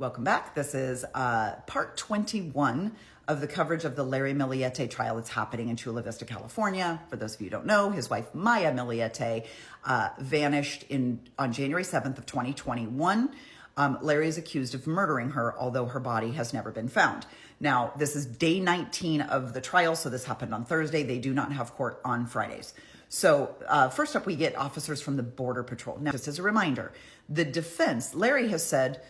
Welcome back. This is part 21 of the coverage of the Larry Millete trial that's happening in Chula Vista, California. For those of you who don't know, his wife Maya Millete vanished on January 7th of 2021. Larry is accused of murdering her, although her body has never been found. Now, this is day 19 of the trial, so this happened on Thursday. They do not have court on Fridays. So first up, we get officers from the Border Patrol. Now, just as a reminder, the defense, Larry has said,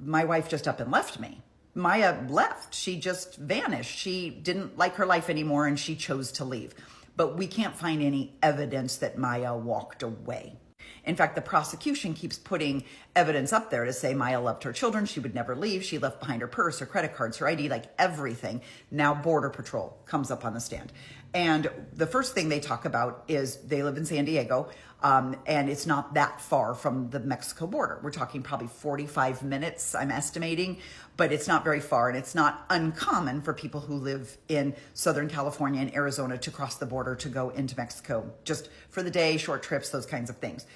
my wife just up and left me. Maya left. She just vanished. She didn't like her life anymore and she chose to leave. But we can't find any evidence that Maya walked away. In fact, the prosecution keeps putting evidence up there to say Maya loved her children. She would never leave. She left behind her purse, her credit cards, her ID, like everything. Now Border Patrol comes up on the stand. And the first thing they talk about is they live in San Diego, and it's not that far from the Mexico border. We're talking probably 45 minutes, I'm estimating, but it's not very far. And it's not uncommon for people who live in Southern California and Arizona to cross the border to go into Mexico just for the day, short trips, those kinds of things.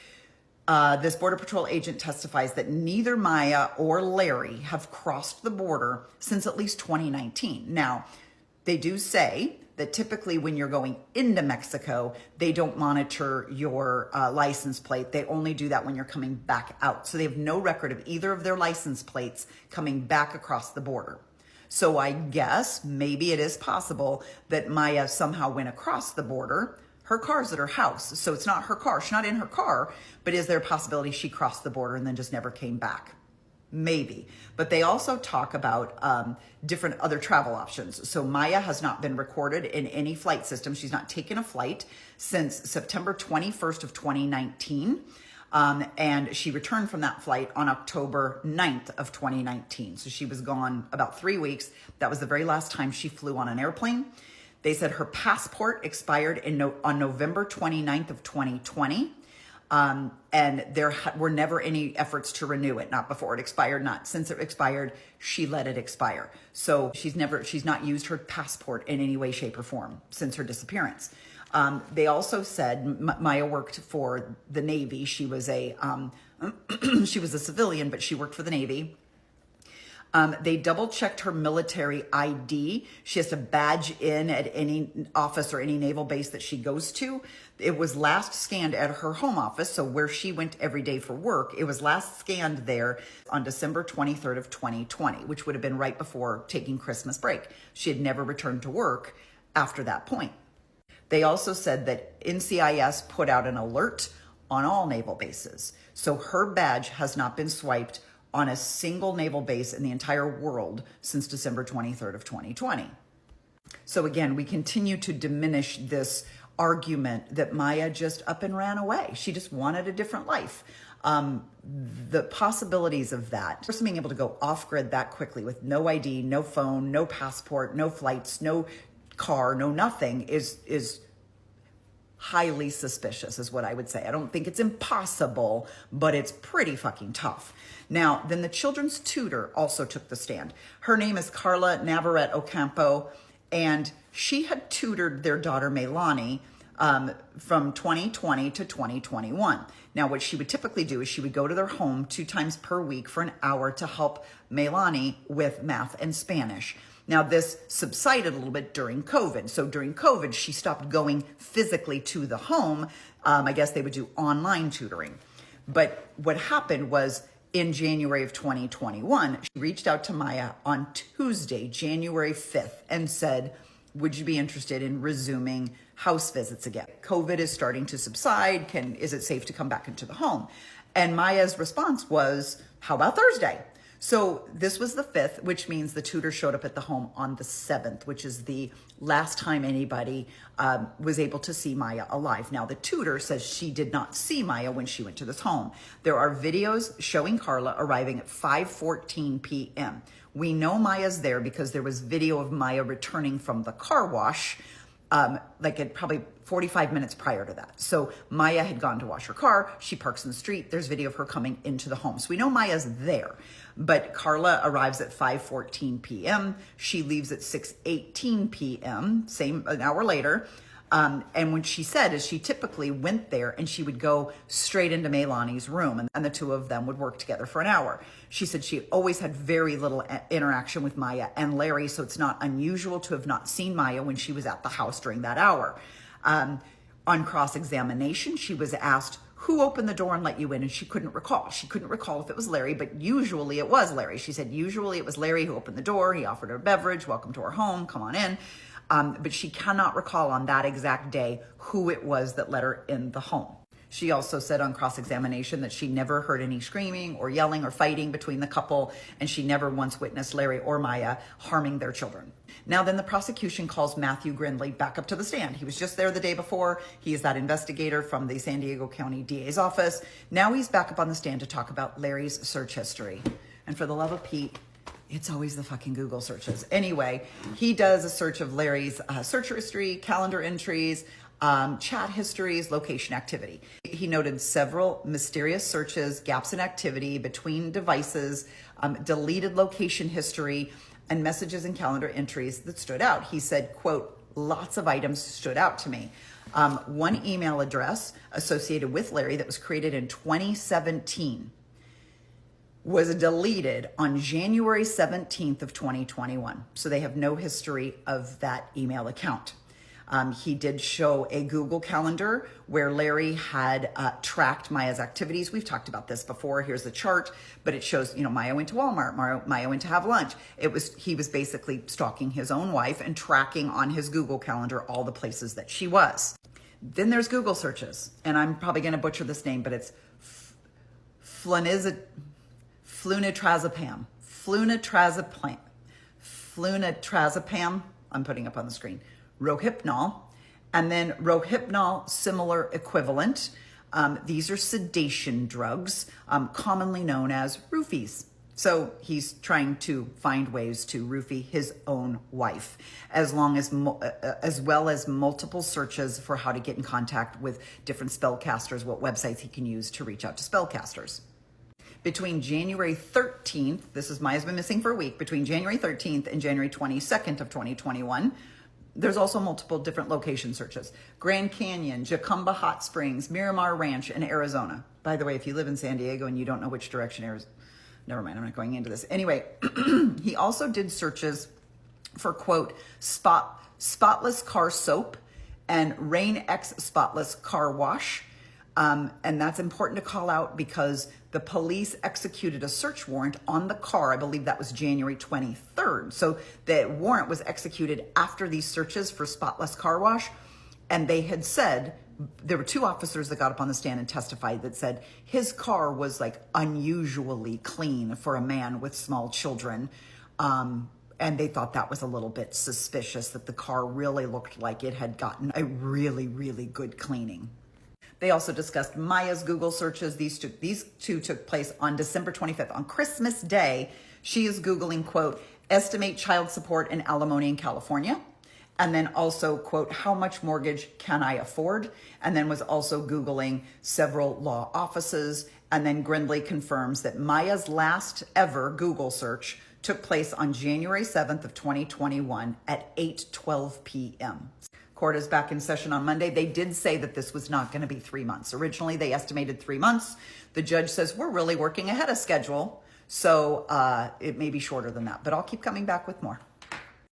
This Border Patrol agent testifies that neither Maya or Larry have crossed the border since at least 2019. Now, they do say that typically when you're going into Mexico, they don't monitor your license plate. They only do that when you're coming back out. So they have no record of either of their license plates coming back across the border. So I guess maybe it is possible that Maya somehow went across the border. Her car's at her house, so it's not her car. She's not in her car, but is there a possibility she crossed the border and then just never came back? Maybe. But they also talk about different other travel options. So Maya has not been recorded in any flight system. She's not taken a flight since September 21st of 2019. And she returned from that flight on October 9th of 2019. So she was gone about 3 weeks. That was the very last time she flew on an airplane. They said her passport expired on November 29th of 2020. And there were never any efforts to renew it, not before it expired, not since it expired, she let it expire. So she's not used her passport in any way, shape, or form since her disappearance. They also said Maya worked for the Navy. She was a civilian, but she worked for the Navy. They double checked her military ID. She has to badge in at any office or any naval base that she goes to. It was last scanned at her home office, so where she went every day for work, it was last scanned there on December 23rd of 2020, which would have been right before taking Christmas break. She had never returned to work after that point. They also said that NCIS put out an alert on all naval bases. So her badge has not been swiped on a single naval base in the entire world since December 23rd of 2020. So again, we continue to diminish this argument that Maya just up and ran away. She just wanted a different life. The possibilities of that, just being able to go off grid that quickly with no ID, no phone, no passport, no flights, no car, no nothing is highly suspicious is what I would say. I don't think it's impossible, but it's pretty fucking tough. Now, then the children's tutor also took the stand. Her name is Carla Navarrete Ocampo, and she had tutored their daughter Millete from 2020 to 2021. Now, what she would typically do is she would go to their home 2 times per week for an hour to help Millete with math and Spanish. Now, this subsided a little bit during COVID. So during COVID, she stopped going physically to the home. I guess they would do online tutoring. But what happened was in January of 2021, she reached out to Maya on Tuesday, January 5th, and said, would you be interested in resuming house visits again? COVID is starting to subside. Is it safe to come back into the home? And Maya's response was, how about Thursday? So this was the 5th, which means the tutor showed up at the home on the 7th, which is the last time anybody was able to see Maya alive. Now, the tutor says she did not see Maya when she went to this home. There are videos showing Carla arriving at 5:14 p.m. We know Maya's there because there was video of Maya returning from the car wash like at probably 45 minutes prior to that. So Maya had gone to wash her car. She parks in the street. There's video of her coming into the home. So we know Maya's there. But Carla arrives at 5:14 p.m. She leaves at 6:18 p.m., an hour later. And what she said is she typically went there and she would go straight into Melani's room, and the two of them would work together for an hour. She said she always had very little interaction with Maya and Larry, so it's not unusual to have not seen Maya when she was at the house during that hour. On cross-examination, she was asked, who opened the door and let you in? And she couldn't recall. She couldn't recall if it was Larry, but usually it was Larry. She said usually it was Larry who opened the door. He offered her a beverage. Welcome to our home. Come on in. But she cannot recall on that exact day who it was that let her in the home. She also said on cross-examination that she never heard any screaming or yelling or fighting between the couple, and she never once witnessed Larry or Maya harming their children. Now then, the prosecution calls Matthew Grindley back up to the stand. He was just there the day before. He is that investigator from the San Diego County DA's office. Now he's back up on the stand to talk about Larry's search history. And for the love of Pete, it's always the fucking Google searches. Anyway, he does a search of Larry's search history, calendar entries, chat histories, location activity. He noted several mysterious searches, gaps in activity between devices, deleted location history, and messages and calendar entries that stood out. He said, quote, lots of items stood out to me. One email address associated with Larry that was created in 2017 was deleted on January 17th of 2021. So they have no history of that email account. He did show a Google Calendar where Larry had tracked Maya's activities. We've talked about this before. Here's the chart, but it shows, Maya went to Walmart, Maya went to have lunch. He was basically stalking his own wife and tracking on his Google Calendar all the places that she was. Then there's Google searches, and I'm probably going to butcher this name, but it's flunitrazepam. I'm putting up on the screen. Rohypnol, and then Rohypnol similar equivalent. These are sedation drugs, commonly known as roofies. So he's trying to find ways to roofie his own wife, as well as multiple searches for how to get in contact with different spellcasters, what websites he can use to reach out to spellcasters. Between January 13th, this is Maya's been missing for a week, between January 13th and January 22nd of 2021, there's also multiple different location searches. Grand Canyon, Jacumba Hot Springs, Miramar Ranch, and Arizona. By the way, if you live in San Diego and you don't know which direction Arizona, never mind, I'm not going into this. Anyway, he also did searches for, quote, spotless car soap and Rain X spotless car wash. And that's important to call out because the police executed a search warrant on the car. I believe that was January 23rd. So the warrant was executed after these searches for spotless car wash. And they had said, there were two officers that got up on the stand and testified that said his car was like unusually clean for a man with small children. And they thought that was a little bit suspicious, that the car really looked like it had gotten a really, really good cleaning. They also discussed Maya's Google searches. These two took place on December 25th. On Christmas Day, she is Googling, quote, estimate child support and alimony in California. And then also, quote, how much mortgage can I afford? And then was also Googling several law offices. And then Grindley confirms that Maya's last ever Google search took place on January 7th of 2021 at 8:12 p.m. Court is back in session on Monday. They did say that this was not going to be 3 months. Originally, they estimated 3 months. The judge says, we're really working ahead of schedule. So it may be shorter than that, but I'll keep coming back with more.